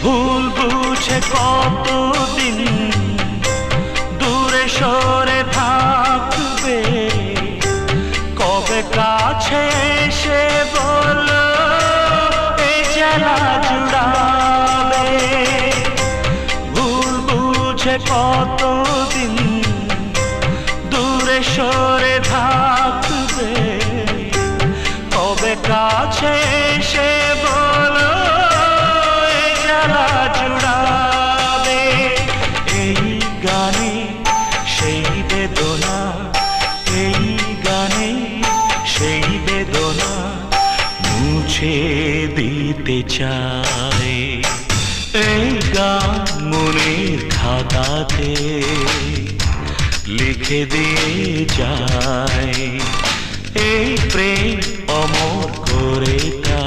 ভুল বুঝে কতদিন দূরে সরে থাকবে, কবে কাছে এসে বলো এই জ্বালা জুড়াবে। ভুল বুঝে কতদিন দূরে সরে থাকবে, কবে কাছে এসে বলো এই জ্বালা জুড়াবে। এই গানে সেই বেদনা, এই গানে সেই বেদনা মুছে দিতে চাই। এই গান মনের খাতাতে লিখে দিয়ে যায়, এই প্রেম অমর করে তা